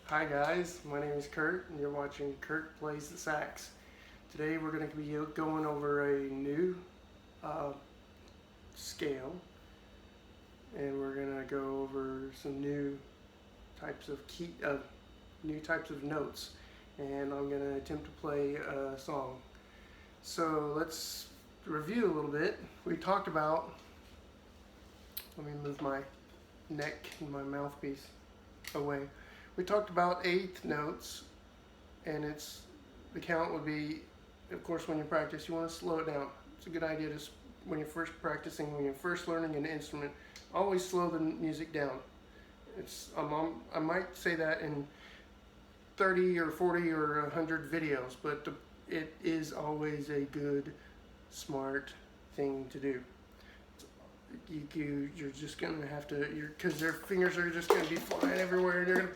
Hi guys, my name is Kurt and you're watching Kurt Plays the Sax. Today we're going to be going over a new scale, and we're going to go over some new types of notes, and I'm going to attempt to play a song. So let's review a little bit. We talked about, let me move my neck and my mouthpiece away. We talked about eighth notes, and the count would be, of course, when you practice, you want to slow it down. It's a good idea to, when you're first practicing, when you're first learning an instrument, always slow the music down. I might say that in 30 or 40 or 100 videos, but it is always a good, smart thing to do. You're just gonna have to, because their fingers are just gonna be flying everywhere, and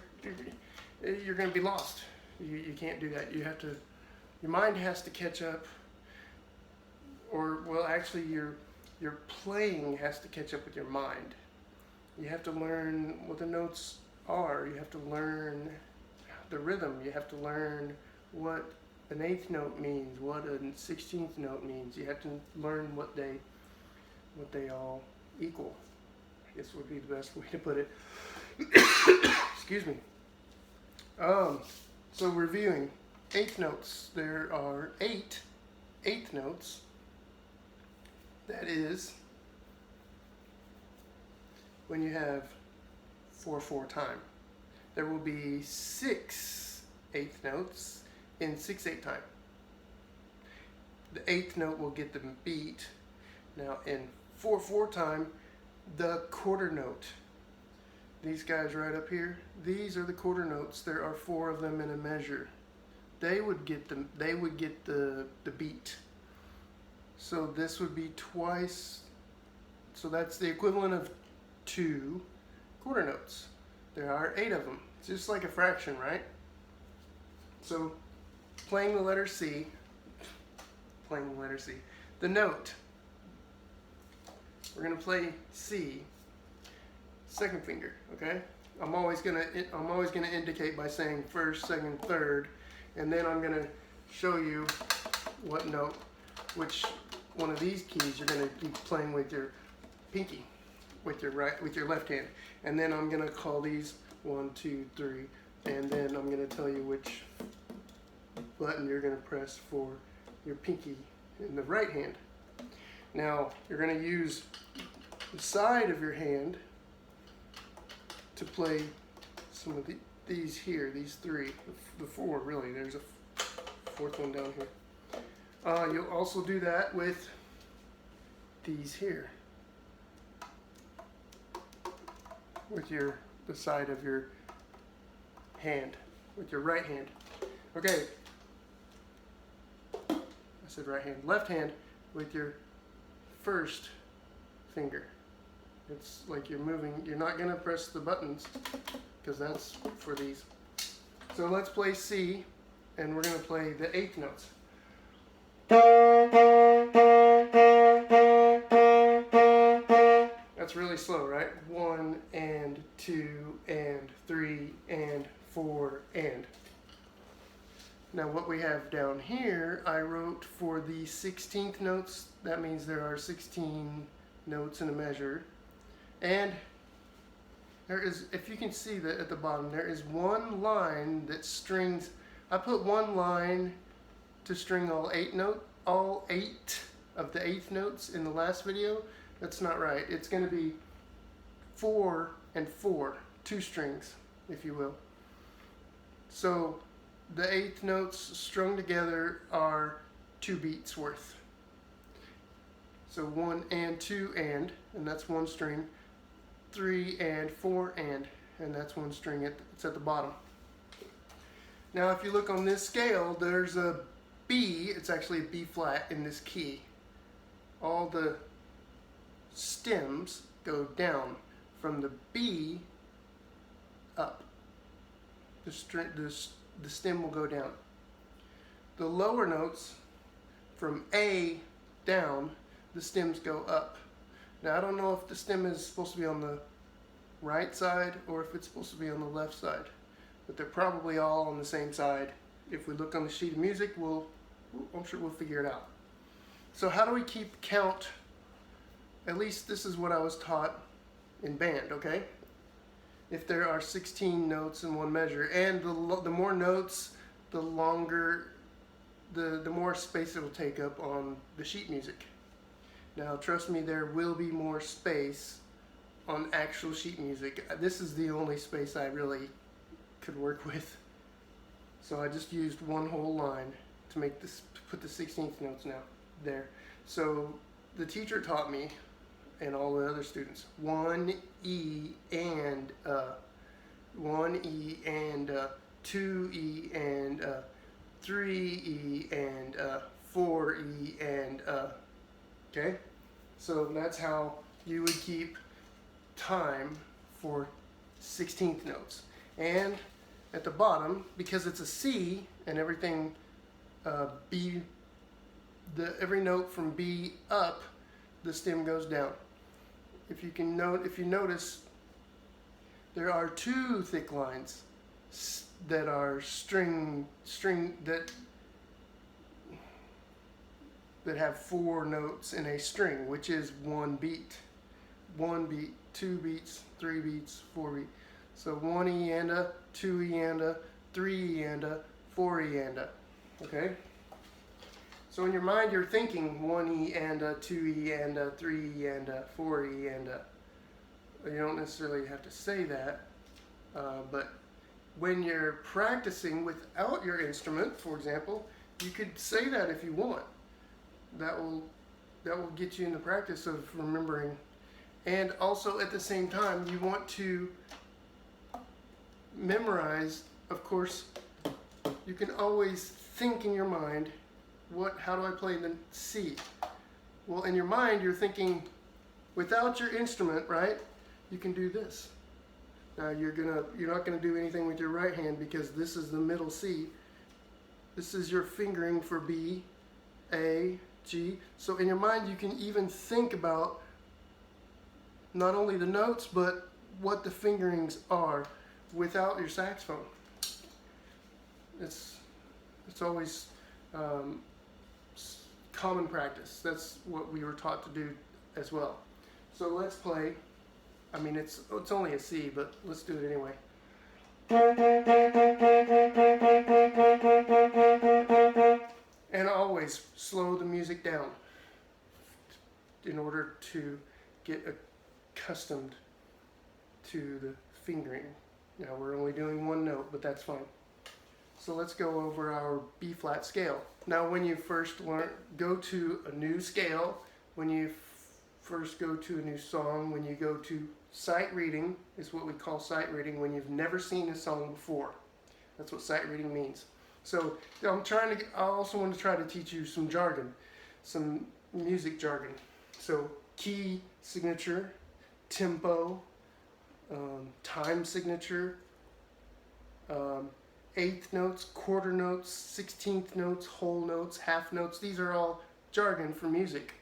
you're gonna be lost. You can't do that. You have to. Your mind has to catch up, or well, actually, your playing has to catch up with your mind. You have to learn what the notes are. You have to learn the rhythm. You have to learn what an eighth note means, what a 16th note means. You have to learn what they all equal, I guess would be the best way to put it. Excuse me. So reviewing eighth notes. There are 8 eighth notes. That is when you have 4/4 time. There will be 6 eighth notes in 6/8 time. The eighth note will get the beat. Now in 4/4 time, the quarter note. These guys right up here, these are the quarter notes. There are 4 of them in a measure. They would get the beat. So this would be twice. So that's the equivalent of 2 quarter notes. There are 8 of them. It's just like a fraction, right? So playing the letter C. The note. We're gonna play C, second finger, okay? I'm always gonna indicate by saying first, second, third, and then I'm gonna show you what note, which one of these keys you're gonna be playing with your pinky, with your left hand, and then I'm gonna call these 1, 2, 3, and then I'm gonna tell you which button you're gonna press for your pinky in the right hand. Now, you're going to use the side of your hand to play some of these here, these 3, the 4 really. There's a 4th one down here. You'll also do that with these here, with the side of your hand, with your right hand. Okay, I said right hand. Left hand with your first finger. It's like you're moving. You're not going to press the buttons because that's for these. So let's play C, and we're going to play the 8th notes. That's really slow, right? 1 and 2 and 3 and 4 and. Now what we have down here, I wrote for the 16th notes. That means there are 16 notes in a measure. And there is, if you can see that at the bottom, there is one line that strings. I put one line to string all 8 of the 8th notes in the last video. That's not right. It's going to be 4 and 4, 2 strings, if you will. So the 8th notes strung together are 2 beats worth. So 1 and 2 and that's 1 string. 3 and 4 and that's 1 string. It's at the bottom. Now if you look on this scale, there's a B. It's actually a B flat in this key. All the stems go down from the B up. The stem will go down. The lower notes, from A down, the stems go up. Now I don't know if the stem is supposed to be on the right side or if it's supposed to be on the left side. but they're probably all on the same side. If we look on the sheet of music, I'm sure we'll figure it out. So how do we keep count? At least this is what I was taught in band, okay? If there are 16 notes in one measure, and the more notes, the longer, the more space it will take up on the sheet music. Now, trust me, there will be more space on actual sheet music. This is the only space I really could work with. So I just used one whole line to make this, to put the 16th notes now there. So the teacher taught me, and all the other students, 1 E and 1 E and 2 E and 3 E and 4 E and okay? So that's how you would keep time for 16th notes. And at the bottom, because it's a C and everything B, every note from B up, the stem goes down. If you notice, there are 2 thick lines that are string that have 4 notes in a string, which is 1 beat. 1 beat, 2 beats, 3 beats, 4 beats. So 1 E and a, 2 E and a, 3 E and a, 4 E and a. Okay? So in your mind you're thinking 1 E and a, 2 E and a, 3 E and a, 4 E and a. You don't necessarily have to say that, but when you're practicing without your instrument, for example, you could say that if you want. That will get you in the practice of remembering. And also at the same time, you want to memorize. Of course, you can always think in your mind, how do I play the C? Well, in your mind, you're thinking without your instrument, right? You can do this. Now you're not gonna do anything with your right hand because this is the middle C. This is your fingering for B, A, G. So in your mind, you can even think about not only the notes, but what the fingerings are without your saxophone. It's always common practice. That's what we were taught to do as well. So let's play. I mean, it's only a C, but let's do it anyway. And always slow the music down in order to get accustomed to the fingering. Now we're only doing 1 note, but that's fine. So let's go over our B flat scale. Now when you first go to a new scale, when you first go to a new song, when you go to sight reading, is what we call sight reading, when you've never seen a song before. That's what sight reading means. So I also want to try to teach you some jargon, some music jargon. So key signature, tempo, time signature, 1/8 notes, quarter notes, 16th notes, whole notes, half notes. These are all jargon for music.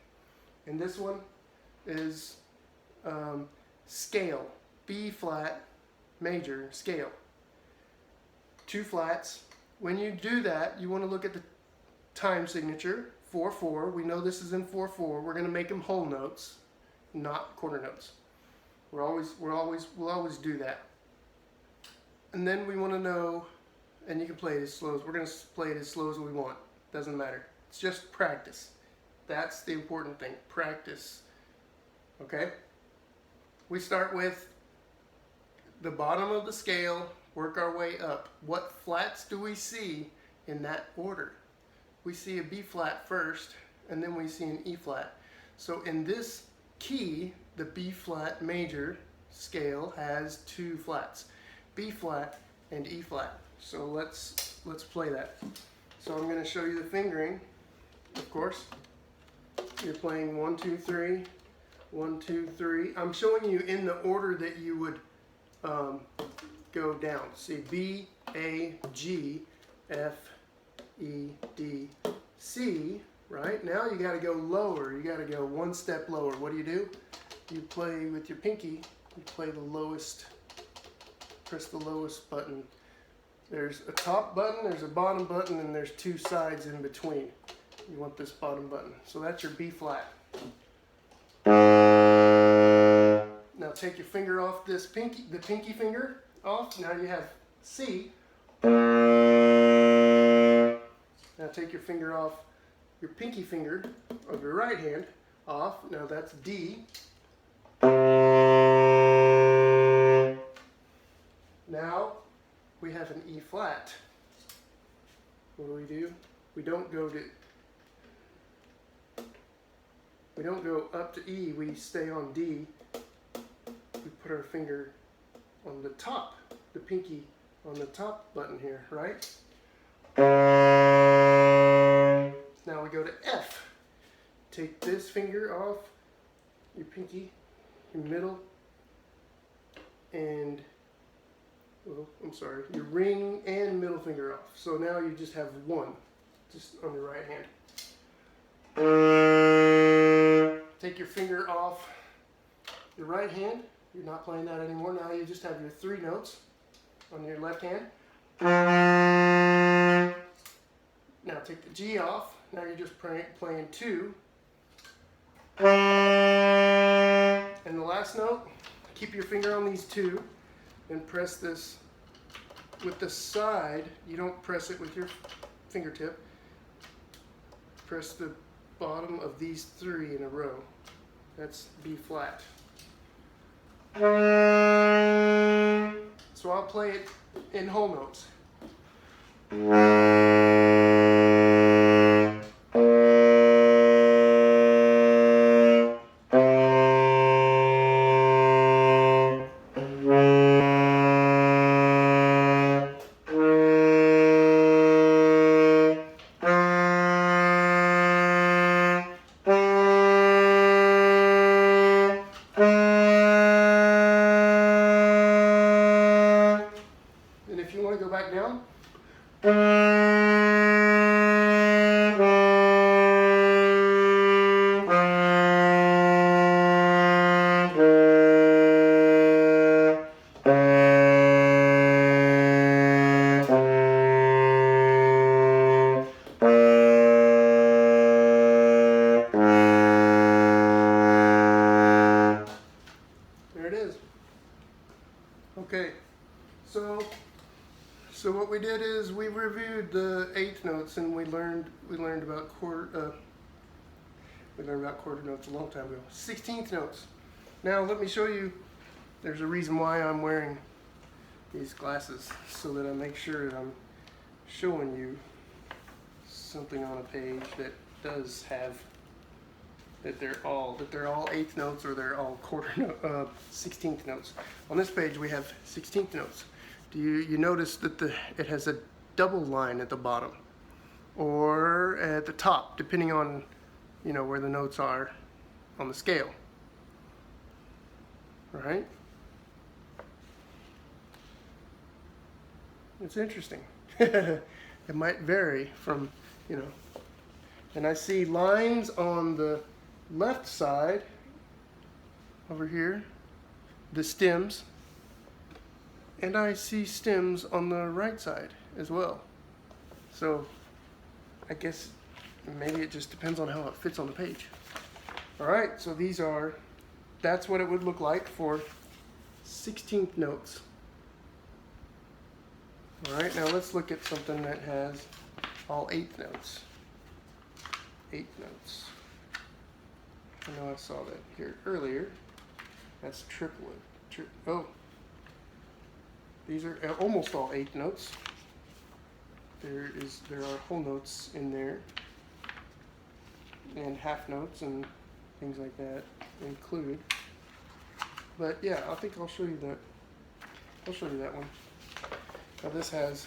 And this one is scale, B flat major scale. 2 flats. When you do that, you want to look at the time signature, 4/4. We know this is in 4/4. We're going to make them whole notes, not quarter notes. We'll always do that. And then we want to know, and you can play it as slow as, we're going to play it as slow as we want. Doesn't matter. It's just practice. That's the important thing, practice. Okay? We start with the bottom of the scale, work our way up. What flats do we see in that order? We see a B flat first, and then we see an E flat. So in this key, the B flat major scale has 2 flats, B flat and E flat. So let's play that. So I'm going to show you the fingering, of course. You're playing 1, 2, 3, 1, 2, 3. I'm showing you in the order that you would go down. See, B, A, G, F, E, D, C. Right? Now you got to go lower. You got to go 1 step lower. What do? You play with your pinky. You play the lowest, press the lowest button There's a top button, there's a bottom button, and there's two sides in between. You want this bottom button. So that's your B flat. Now take your finger off this the pinky finger off. Now you have C. Now take your finger off your pinky finger of your right hand off. Now that's D. Now we have an E flat. What do? We don't go up to E, we stay on D. We put our finger on the top, the pinky on the top button here, right? Now we go to F. Take this finger off, your pinky, your middle, and, well, I'm sorry, your ring and middle finger off. So now you just have one, just on your right hand. Take your finger off your right hand. You're not playing that anymore. Now you just have your 3 notes on your left hand. Now take the G off. Now you're just playing 2. And the last note, keep your finger on these 2 and press this with the side. You don't press it with your fingertip. Press the bottom of these 3 in a row. That's B flat. So I'll play it in whole notes. And if you want to go back down, there it is. Okay, so what we did is we reviewed the 8th notes, and we learned about quarter notes a long time ago. 16th notes. Now let me show you. There's a reason why I'm wearing these glasses, so that I make sure that I'm showing you something on a page that does have that they're all 8th notes, or they're all 16th notes. On this page we have 16th notes. Do you notice that it has a double line at the bottom or at the top, depending on where the notes are on the scale, right? It's interesting. It might vary from, and I see lines on the left side over here, the stems, and I see stems on the right side as well. So I guess maybe it just depends on how it fits on the page. All right, so that's what it would look like for 16th notes. All right, now let's look at something that has all 8th notes. 8 notes. I know I saw that here earlier. That's triplet. These are almost all 8 notes. There are whole notes in there, and half notes and things like that included. But yeah, I think I'll show you that. I'll show you that one. Now this has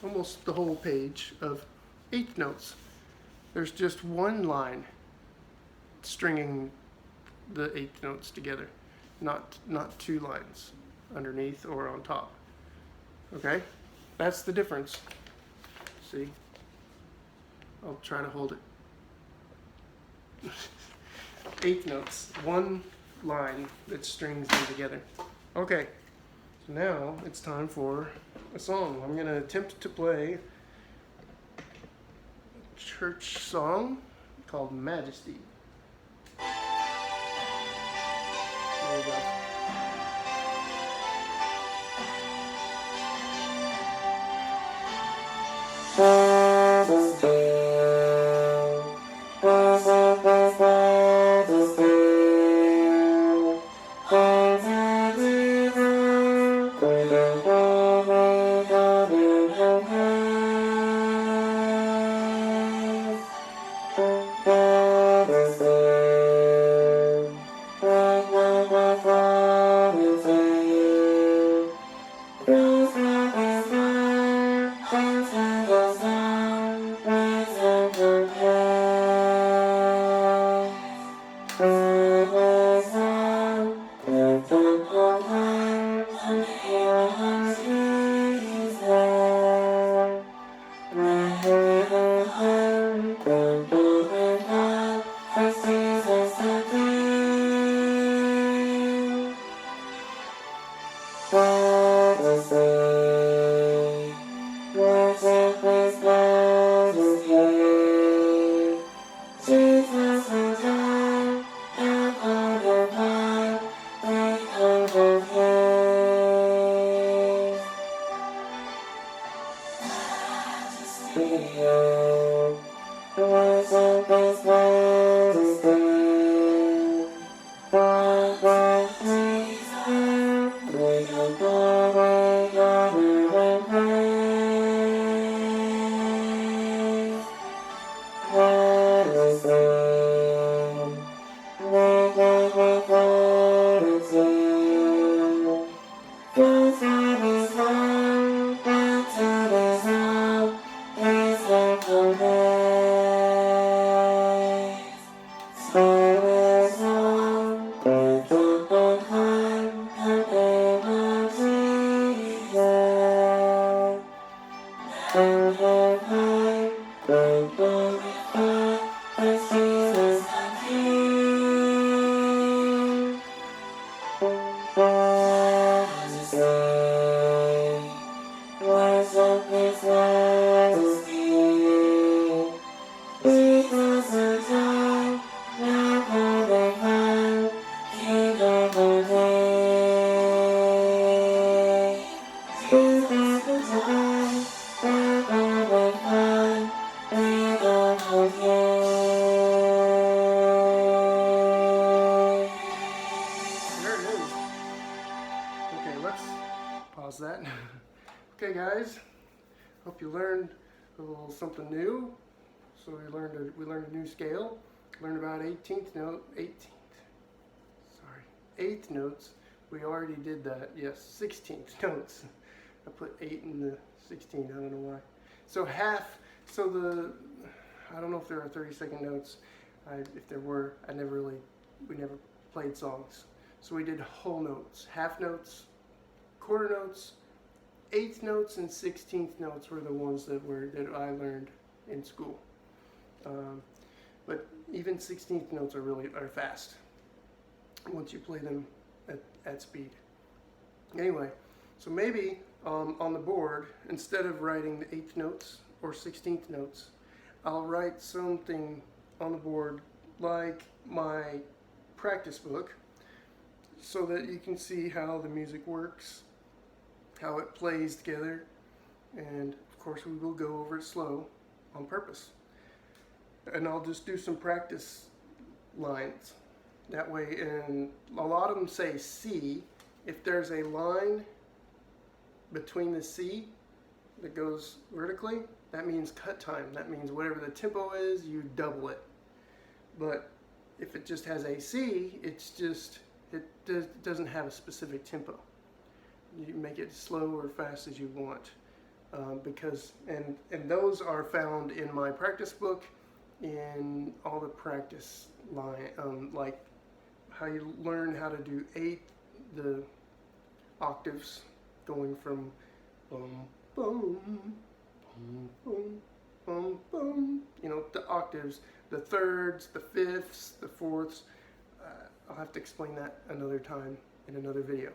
almost the whole page of 8th notes. There's just one line stringing the 8th notes together, not 2 lines underneath or on top. Okay, that's the difference. See, I'll try to hold it. 8th notes, one line that strings them together. Okay, so now it's time for a song. I'm going to attempt to play a church song called Majesty. There we go. Pause that. Okay, guys. Hope you learned a little something new. So we learned a new scale. Learned about 8th notes. We already did that. Yes, 16th notes. I put 8 in the 16. I don't know why. So half. So I don't know if there are 30-second notes. If there were, we never played songs. So we did whole notes, half notes, quarter notes, 8th notes, and 16th notes were the ones that I learned in school. But even 16th notes are fast once you play them at speed. Anyway, so maybe on the board, instead of writing the 8th notes or 16th notes, I'll write something on the board like my practice book, so that you can see how the music works, how it plays together, and of course we will go over it slow on purpose. And I'll just do some practice lines. That way, and a lot of them say C. If there's a line between the C that goes vertically, that means cut time. That means whatever the tempo is, you double it. But if it just has a C, it doesn't have a specific tempo. You make it slow or fast as you want, and those are found in my practice book, in all the practice line, like how you learn how to do the octaves, going from boom, boom, boom, boom, boom, boom. The octaves, the thirds, the fifths, the fourths. I'll have to explain that another time in another video.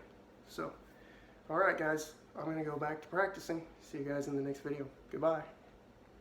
So, all right, guys. I'm going to go back to practicing. See you guys in the next video. Goodbye.